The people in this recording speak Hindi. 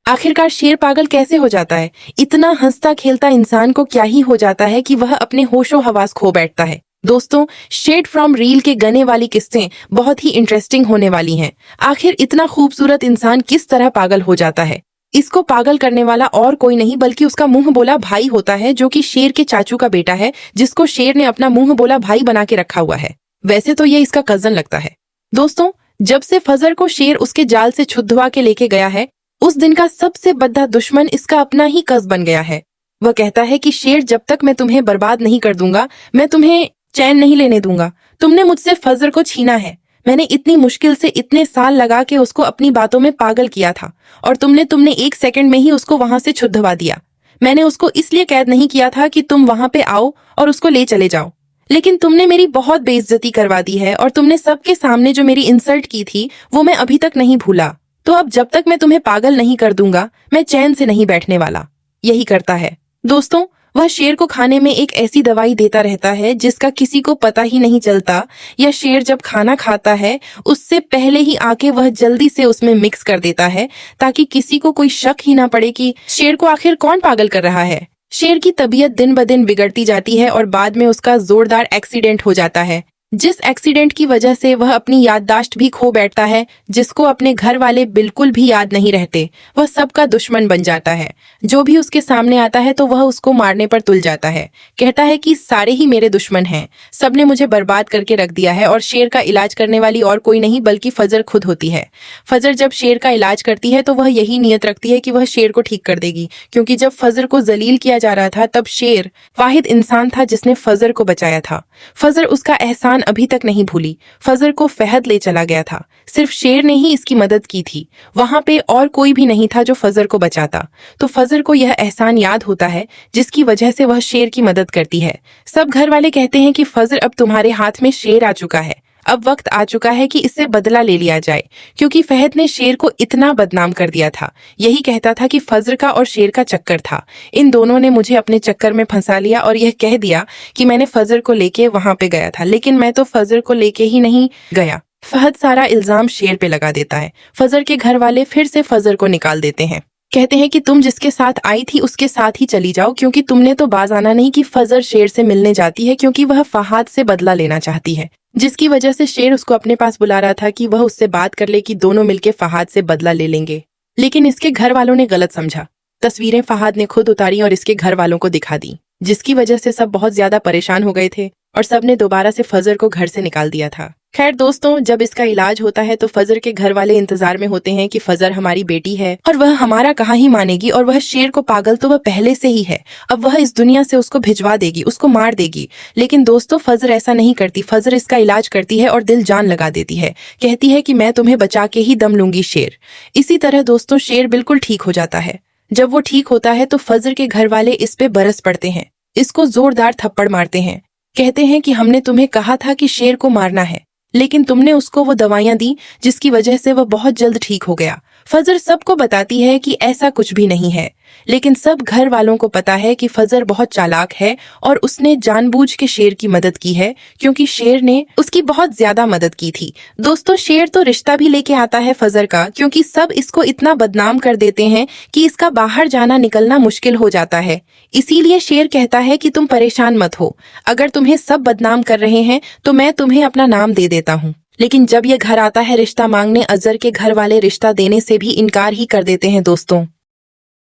आखिरकार शेर पागल कैसे हो जाता है? इतना हंसता खेलता इंसान को क्या ही हो जाता है कि वह अपने होशो हवास खो बैठता है। दोस्तों, शेड फ्रॉम रील के गने वाली किस्सें बहुत ही इंटरेस्टिंग होने वाली हैं। आखिर इतना खूबसूरत इंसान किस तरह पागल हो जाता है? इसको पागल करने वाला और कोई नहीं बल्कि उसका मुंह बोला भाई होता है, जो कि शेर के चाचू का बेटा है, जिसको शेर ने अपना मुंह बोला भाई बना के रखा हुआ है। वैसे तो ये इसका कजन लगता है। दोस्तों, जब से फजर को शेर उसके जाल से छुड़वा के लेके गया है, उस दिन का सबसे बड़ा दुश्मन इसका अपना ही कस बन गया है। वह कहता है कि शेर, जब तक मैं तुम्हें बर्बाद नहीं कर दूंगा, मैं तुम्हें चैन नहीं लेने दूंगा। तुमने मुझसे फजर को छीना है। मैंने इतनी मुश्किल से इतने साल लगा के उसको अपनी बातों में पागल किया था, और तुमने 1 सेकंड में ही उसको वहां से छुड़वा दिया। मैंने उसको इसलिए कैद नहीं किया था कि तुम वहां पे आओ और उसको ले चले जाओ, लेकिन तुमने मेरी बहुत बेइज्जती करवा दी है, और तुमने सबके सामने जो मेरी इंसल्ट की थी वो मैं अभी तक नहीं भूला। तो अब जब तक मैं तुम्हें पागल नहीं कर दूंगा, मैं चैन से नहीं बैठने वाला। यही करता है। दोस्तों, वह शेर को खाने में एक ऐसी दवाई देता रहता है जिसका किसी को पता ही नहीं चलता। यह शेर जब खाना खाता है, उससे पहले ही आके वह जल्दी से उसमें मिक्स कर देता है, ताकि किसी को कोई शक ही ना पड़े कि शेर को आखिर कौन पागल कर रहा है। शेर की तबीयत दिन ब दिन बिगड़ती जाती है और बाद में उसका जोरदार एक्सीडेंट हो जाता है, जिस एक्सीडेंट की वजह से वह अपनी याददाश्त भी खो बैठता है, जिसको अपने घर वाले बिल्कुल भी याद नहीं रहते। वह सबका दुश्मन बन जाता है। जो भी उसके सामने आता है तो वह उसको मारने पर तुल जाता है। कहता है कि सारे ही मेरे दुश्मन हैं, सबने मुझे बर्बाद करके रख दिया है, और शेर का इलाज करने वाली और कोई नहीं बल्कि फजर खुद होती है। फजर जब शेर का इलाज करती है तो वह यही नियत रखती है कि वह शेर को ठीक कर देगी, क्योंकि जब फजर को जलील किया जा रहा था तब शेर वाहिद इंसान था जिसने फजर को बचाया था। फजर उसका एहसान अभी तक नहीं भूली। फजर को फहद ले चला गया था, सिर्फ शेर ने ही इसकी मदद की थी। वहां पे और कोई भी नहीं था जो फजर को बचाता। तो फजर को यह एहसान याद होता है, जिसकी वजह से वह शेर की मदद करती है। सब घर वाले कहते हैं कि फजर, अब तुम्हारे हाथ में शेर आ चुका है, अब वक्त आ चुका है कि इससे बदला ले लिया जाए, क्योंकि फहद ने शेर को इतना बदनाम कर दिया था। यही कहता था कि फजर का और शेर का चक्कर था। इन दोनों ने मुझे अपने चक्कर में फंसा लिया और यह कह दिया कि मैंने फजर को लेके वहां पे गया था, लेकिन मैं तो फजर को लेके ही नहीं गया। फहद सारा इल्जाम शेर पे लगा देता है। फजर के घर वाले फिर से फजर को निकाल देते हैं। कहते हैं कि तुम जिसके साथ आई थी उसके साथ ही चली जाओ, क्योंकि तुमने तो बाज आना नहीं कि फजर शेर से मिलने जाती है, क्योंकि वह फहाद से बदला लेना चाहती है, जिसकी वजह से शेर उसको अपने पास बुला रहा था कि वह उससे बात कर ले कि दोनों मिलके फहाद से बदला ले लेंगे। लेकिन इसके घर वालों ने गलत समझा। तस्वीरें फहाद ने खुद उतारी और इसके घर वालों को दिखा दी, जिसकी वजह से सब बहुत ज्यादा परेशान हो गए थे और सबने दोबारा से फजर को घर से निकाल दिया था। खैर दोस्तों, जब इसका इलाज होता है तो फजर के घर वाले इंतजार में होते हैं कि फजर हमारी बेटी है और वह हमारा कहाँ ही मानेगी, और वह शेर को पागल तो वह पहले से ही है। अब वह इस दुनिया से उसको भिजवा देगी, उसको मार देगी। लेकिन दोस्तों, फजर ऐसा नहीं करती। फजर इसका इलाज करती है और दिल जान लगा देती है। कहती है कि मैं तुम्हें बचा के ही दम लूंगी शेर। इसी तरह दोस्तों, शेर बिल्कुल ठीक हो जाता है। जब वो ठीक होता है तो फजर के घर वाले इस पे बरस पड़ते हैं, इसको जोरदार थप्पड़ मारते हैं। कहते हैं कि हमने तुम्हें कहा था कि शेर को मारना है, लेकिन तुमने उसको वो दवाइयां दी जिसकी वजह से वह बहुत जल्द ठीक हो गया। फजर सबको बताती है कि ऐसा कुछ भी नहीं है, लेकिन सब घर वालों को पता है कि फजर बहुत चालाक है और उसने जानबूझ के शेर की मदद की है, क्योंकि शेर ने उसकी बहुत ज्यादा मदद की थी। दोस्तों, शेर तो रिश्ता भी लेके आता है फजर का, क्योंकि सब इसको इतना बदनाम कर देते हैं कि इसका बाहर जाना निकलना मुश्किल हो जाता है। इसीलिए शेर कहता है कि तुम परेशान मत हो, अगर तुम्हें सब बदनाम कर रहे हैं तो मैं तुम्हें अपना नाम दे देता हूँ। लेकिन जब ये घर आता है रिश्ता मांगने, अजहर के घर वाले रिश्ता देने से भी इनकार ही कर देते हैं दोस्तों।